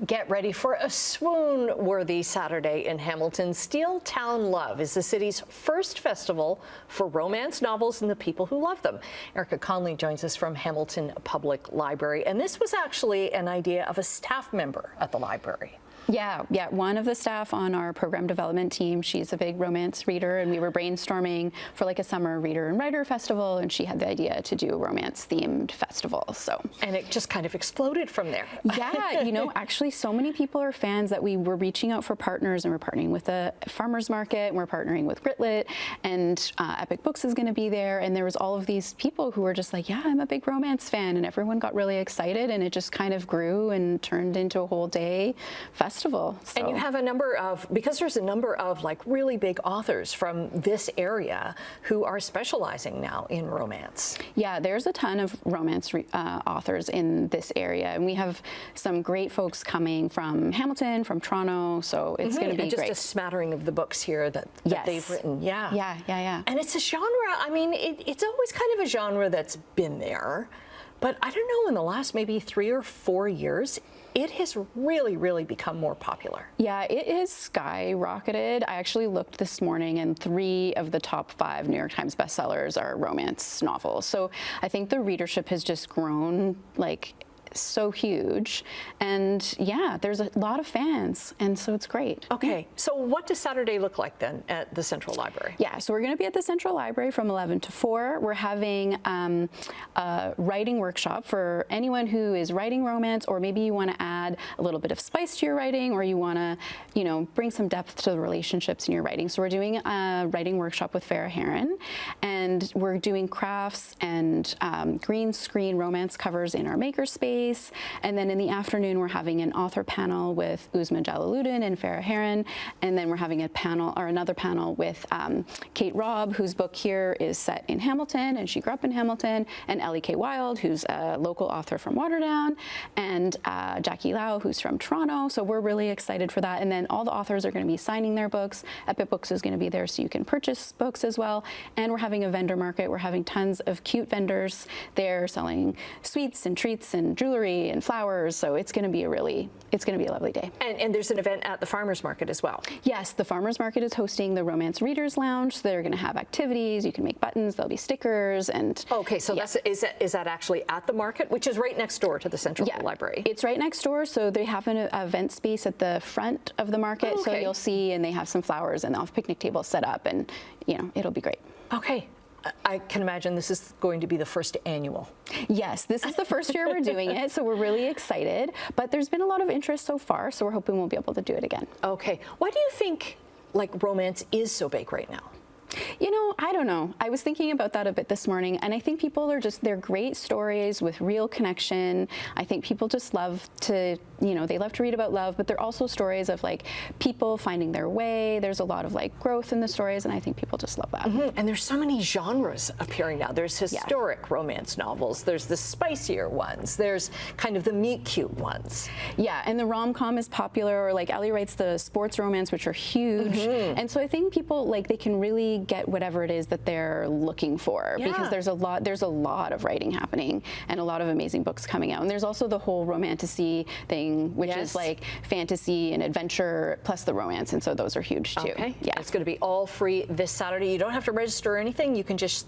Get ready for a swoon-worthy Saturday in Hamilton. Steel Town Love is the city's first festival for romance novels and the people who love them. Erica Conley joins us from Hamilton Public Library, and this was actually an idea of a staff member at the library. Yeah, one of the staff on our program development team, she's a big romance reader, and we were brainstorming for like a summer reader and writer festival, and she had the idea to do a romance-themed festival. And it just kind of exploded from there. Yeah, actually so many people are fans that we were reaching out for partners, and we're partnering with the farmers market, and we're partnering with Gritlit, and Epic Books is going to be there, and there was all of these people who were just like, yeah, I'm a big romance fan, and everyone got really excited, and it just kind of grew and turned into a whole day festival. And you have a number of, because there's a number of like really big authors from this area who are specializing now in romance. Yeah, there's a ton of romance authors in this area, and we have some great folks coming from Hamilton, from Toronto, so it's going to be and just great. a smattering of the books here that they've written. Yeah. And it's a genre, I mean, it's always kind of a genre that's been there, but I don't know, in the last maybe 3 or 4 years, it has really become more popular. Yeah, it has skyrocketed. I actually looked this morning, and 3 of the top 5 New York Times bestsellers are romance novels. So I think the readership has just grown like so huge, and yeah, there's a lot of fans, and so it's great. Okay, so what does Saturday look like then at the Central Library? Yeah, so we're going to be at the Central Library from 11 to 4. We're having a writing workshop for anyone who is writing romance, or maybe you want to add a little bit of spice to your writing, or you want to, bring some depth to the relationships in your writing. So we're doing a writing workshop with Farrah Heron, and we're doing crafts and green screen romance covers in our makerspace. And then in the afternoon, we're having an author panel with Uzma Jalaluddin and Farrah Heron. And then we're having another panel with Kate Robb, whose book here is set in Hamilton, and she grew up in Hamilton, and Ellie K. Wild, who's a local author from Waterdown, and Jackie Lau, who's from Toronto. So we're really excited for that. And then all the authors are going to be signing their books. Epic Books is going to be there, so you can purchase books as well. And we're having a vendor market. We're having tons of cute vendors there selling sweets and treats and jewelry and flowers, so it's going to be a lovely day. And there's an event at the farmers market as well. Yes, the farmers market is hosting the Romance Readers Lounge, so they're going to have activities. You can make buttons, there'll be stickers, and okay, so is that actually at the market, which is right next door to the Central Library? It's right next door, so they have an event space at the front of the market, so you'll see, and they have some flowers, and they'll have picnic tables set up, and it'll be great. Okay. I can imagine this is going to be the first annual. Yes, this is the first year we're doing it, so we're really excited. But there's been a lot of interest so far, so we're hoping we'll be able to do it again. Okay. Why do you think romance is so big right now? I don't know. I was thinking about that a bit this morning, and I think people are they're great stories with real connection. I think people just love to, they love to read about love, but they're also stories of people finding their way. There's a lot of growth in the stories, and I think people just love that. And there's so many genres appearing now. There's historic romance novels. There's the spicier ones. There's kind of the meet-cute ones. Yeah, and the rom-com is popular, or Ellie writes the sports romance, which are huge. And so I think people, they can really get whatever it is that they're looking for, because there's a lot of writing happening and a lot of amazing books coming out. And there's also the whole romantasy thing, which is fantasy and adventure plus the romance, and so those are huge too. Okay. Yeah. It's going to be all free this Saturday. You don't have to register or anything. You can just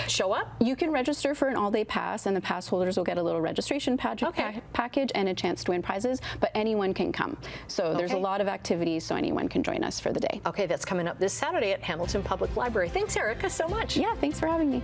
show up? You can register for an all-day pass, and the pass holders will get a little registration package and a chance to win prizes, but anyone can come. So there's a lot of activities, so anyone can join us for the day. Okay, that's coming up this Saturday at Hamilton Public Library. Thanks, Erica, so much. Yeah, thanks for having me.